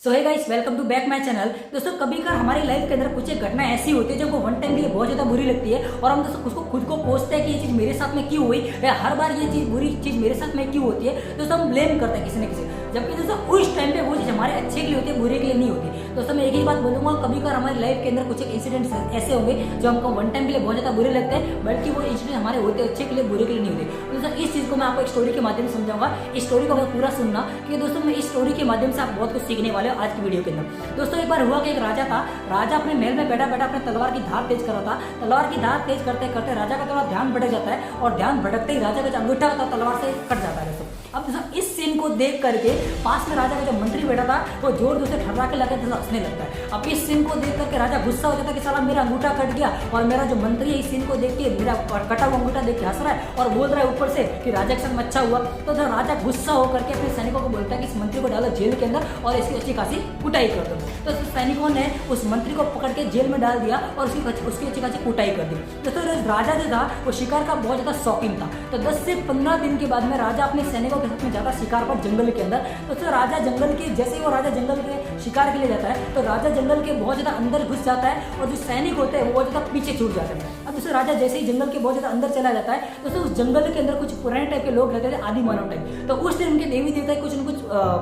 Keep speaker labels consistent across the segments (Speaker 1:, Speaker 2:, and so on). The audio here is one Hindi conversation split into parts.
Speaker 1: So hey guys, welcome to back my channel. दोस्तों, कभी कभार हमारी लाइफ के अंदर कुछ एक घटना ऐसी होती है जो वन टाइम के लिए बहुत ज्यादा बुरी लगती है और हम दोस्तों उसको खुद को कोसते हैं कि ये चीज मेरे साथ में क्यों हुई या हर बार ये चीज बुरी चीज मेरे साथ में क्यों होती है। दोस्तों, हम ब्लेम करते हैं किसी न किसी, जबकि दोस्तों उस टाइम पे वो चीज हमारे अच्छे के लिए होती है, बुरे के लिए नहीं होती। दोस्तों, मैं एक ही बात बोलूंगा, कभी कभार हमारी लाइफ के अंदर कुछ एक इंसिडेंट्स ऐसे होंगे जो हमको वन टाइम के लिए बहुत ज्यादा बुरे लगते हैं, बल्कि वो इंसिडेंट हमारे होते अच्छे के लिए, बुरे के लिए नहीं होते। दोस्तों, इस चीज को मैं आपको एक स्टोरी के माध्यम से समझाऊंगा। इस स्टोरी को बहुत पूरा सुनना, क्योंकि दोस्तों मैं इस स्टोरी के माध्यम से आप बहुत कुछ सीखने वाले हो आज की वीडियो के अंदर। दोस्तों, एक बार हुआ कि एक राजा था। राजा अपने महल में बैठा बैठा अपने तलवार की धार तेज कर रहा था। तलवार की धार तेज करते करते राजा का थोड़ा ध्यान भटक जाता है और ध्यान भटकते ही राजा का जो अंगूठा होता है तलवार से कट जाता है। दोस्तों, अब इस सीन को देख करके पास में राजा का जो मंत्री बैठा था वो जोर जोर से ठर्रा के लगे हंसने लगता है। अब इस सीन को देख करके राजा गुस्सा हो जाता है कि साला मेरा अंगूठा कट गया, और मेरा जो मंत्री है इस सीन को देख के मेरा कटा हुआ अंगूठा देख के हंस रहा है और बोल रहा है ऊपर से कि राजा के साथ अच्छा हुआ। तो जब राजा गुस्सा होकर के अपने सैनिकों को बोलता है कि इस मंत्री को डालो जेल के अंदर और इसकी अच्छी खासी कुटाई कर दो। तो सैनिकों ने उस मंत्री को पकड़ के जेल में डाल दिया और उसकी अच्छी खासी कुटाई कर दी। तो राजा जो था वो शिकार का बहुत ज्यादा शौकीन था। तो 10 से 15 दिन के बाद में राजा अपने सैनिकों के साथ में जाता शिकार पर जंगल के अंदर। तो राजा जंगल के जैसे ही वो राजा जंगल के शिकार के लिए जाता है तो राजा जंगल के बहुत ज्यादा अंदर घुस जाता है और जो सैनिक होते हैं वो बहुत ज्यादा पीछे छूट जाते हैं। अब दोस्तों, राजा जैसे ही जंगल के बहुत ज्यादा अंदर चला जाता है तो उस जंगल के अंदर कुछ पुराने टाइप के लोग रहते थे, आदि मानव टाइप। तो उस दिन उनके देवी देवता की कुछ न कुछ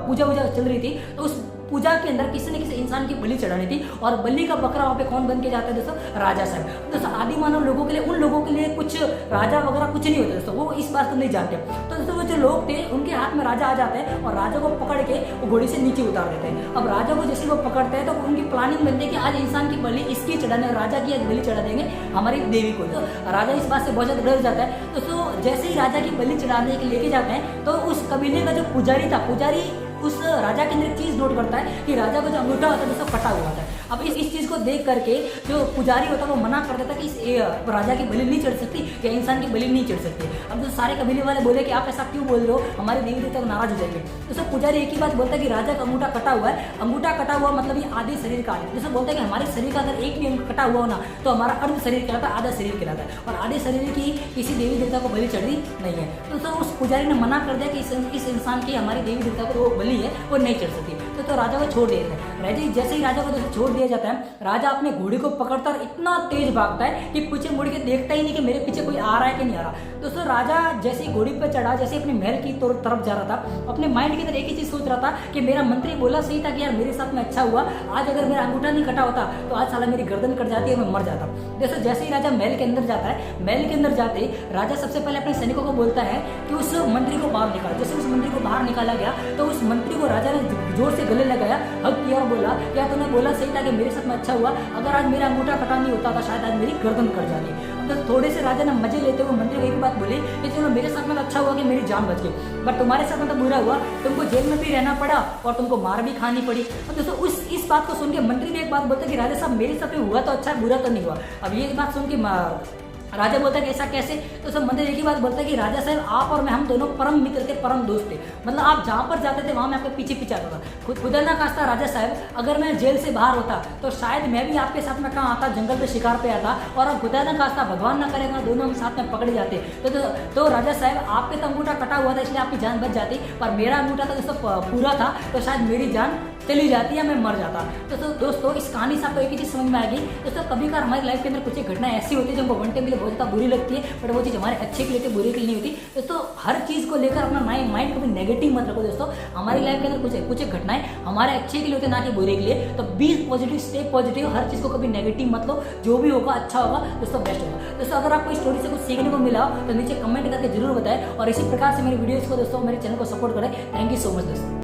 Speaker 1: पूजा वूजा चल रही थी। तो उस पूजा के अंदर किसी न किसी इंसान की बलि चढ़ानी थी और बलि का बकरा वहाँ पे कौन बन के जाता है दोस्तों? राजा साहब। दोस्तों, आदि मानव लोगों के लिए, उन लोगों के लिए कुछ राजा वगैरह कुछ नहीं होता दोस्तों, वो इस बात को नहीं जानते। तो दोस्तों, वो जो लोग थे उनके हाथ में राजा आ जाते हैं और राजा को पकड़ के वो घोड़ी से नीचे उतार देते हैं। अब राजा को जैसे वो पकड़ते हैं तो उनकी प्लानिंग बनती है कि आज इंसान की बलि इसकी चढ़ाने, राजा की बलि चढ़ा देंगे हमारी देवी को। तो राजा इस बात से बहुत ज्यादा डर जाता है। दोस्तों, जैसे ही राजा की बलि चढ़ाने के लेके जाते हैं तो उस कबीले का जो पुजारी था, पुजारी उस राजा के अंदर एक चीज नोट करता है कि राजा का जो अंगूठा होता है दोस्तों कटा हुआ था। अब इस चीज को देख करके जो पुजारी होता है वो मना कर देता कि इस राजा की बलि नहीं चढ़ सकती या इंसान की बलि नहीं चढ़ सकती। अब जो सारे कबीले वाले बोले कि आप ऐसा क्यों बोल रहे हो, हमारे देवी देवता नाराज हो जाएंगे। दोस्तों, पुजारी एक ही बात बोलता है कि राजा का अंगूठा कटा हुआ है। अंगूठा कटा हुआ मतलब ये आधे शरीर का है। जैसे बोलता है कि हमारे शरीर का अगर एक भी अंग कटा हुआ हो ना तो हमारा अर्ध शरीर कहलाता है, आधा शरीर कहलाता है, और आधे शरीर की किसी देवी देवता को बलि चढ़ी नहीं है। दोस्तों, उस पुजारी ने मना कर दिया कि इस इंसान की हमारी देवी देवता को वो बलि है वो नहीं चढ़ सकती। तो राजा को छोड़ दिया जाता है। राजा जैसे ही राजा को दोस्तों छोड़ दिया जाता है, राजा अपने घोड़े को पकड़ता और इतना तेज भागता है कि पीछे मुड़ के देखता ही नहीं कि मेरे पीछे कोई आ रहा है कि नहीं आ रहा। दोस्तों, राजा जैसे ही घोड़ी पर चढ़ा, जैसे अपने महल की तरफ जा रहा था, अपने माइंड की तरफ एक ही चीज सोच रहा था कि मेरा मंत्री बोला सही था कि यार मेरे साथ में अच्छा हुआ, आज अगर मेरा अंगूठा नहीं कटा होता तो आज साला मेरी गर्दन कट जाती है, मैं मर जाता। दोस्तों, जैसे ही राजा महल के अंदर जाता है, महल के अंदर जाते ही राजा सबसे पहले अपने सैनिकों को बोलता है कि उस मंत्री को बाहर निकालो। जैसे उस मंत्री को बाहर निकाला गया तो उस मंत्री को राजा ने जोर से गले लगाया, हक किया और बोला, क्या तूने बोला सही था कि मेरे साथ में अच्छा हुआ, अगर आज मेरा अंगूठा कटा नहीं होता था शायद आज मेरी गर्दन कट जाती। तो थोड़े से राजा ने मजे लेते हुए मंत्री को एक बात बोली कि चलो मेरे साथ में तो अच्छा हुआ कि मेरी जान बच गई, बट तुम्हारे साथ में तो बुरा हुआ, तुमको जेल में भी रहना पड़ा और तुमको मार भी खानी पड़ी। और दोस्तों, इस बात को सुन के मंत्री ने एक बात बोलता है कि राजा साहब मेरे साथ में हुआ तो अच्छा, बुरा तो नहीं हुआ। अब ये बात सुन के राजा बोलता है कि ऐसा कैसे? तो सब मंत्री एक ही बात बोलता है कि राजा साहब आप और मैं, हम दोनों परम मित्र थे, परम दोस्त थे। मतलब आप जहाँ पर जाते थे वहाँ मैं आपके पीछे पीछे आता था। खुदा ना खास्ता राजा साहब, अगर मैं जेल से बाहर होता तो शायद मैं भी आपके साथ में कहाँ आता, जंगल पे शिकार पे आता, और अब खुदा ना खास्ता भगवान ना करेगा दोनों हम साथ में पकड़े जाते। तो राजा साहब आपके तो अंगूठा कटा हुआ था इसलिए आपकी जान बच जाती, पर मेरा अंगूठा तो दोस्तों पूरा था तो शायद मेरी जान चली जाती है, मैं मर जाता। तो दोस्तों, इस कहानी से आपको एक ही चीज समझ में आएगी। दोस्तों, कभी कभार हमारी लाइफ के अंदर कुछ एक घटना ऐसी होती है जो हमको वन टाइम के लिए बहुत ज़्यादा बुरी लगती है, बट वो चीज़ हमारे अच्छे के लिए, बुरे के लिए नहीं होती। दोस्तों, हर चीज़ को लेकर अपना माइंड कभी नेगेटिव मत रखो। दोस्तों, हमारी लाइफ के अंदर कुछ एक घटनाएं हमारे अच्छे के लिए होती है, ना कि बुरे के लिए। तो बी पॉजिटिव, स्टे पॉजिटिव, हर चीज़ को कभी नेगेटिव मत लो, जो भी होगा अच्छा होगा दोस्तों, बेस्ट होगा। दोस्तों, अगर आपको इस स्टोरी से कुछ सीखने को मिला तो नीचे कमेंट करके जरूर बताएं और इसी प्रकार से मेरी वीडियोज़ को दोस्तों, मेरे चैनल को सपोर्ट करें। थैंक यू सो मच दोस्तों।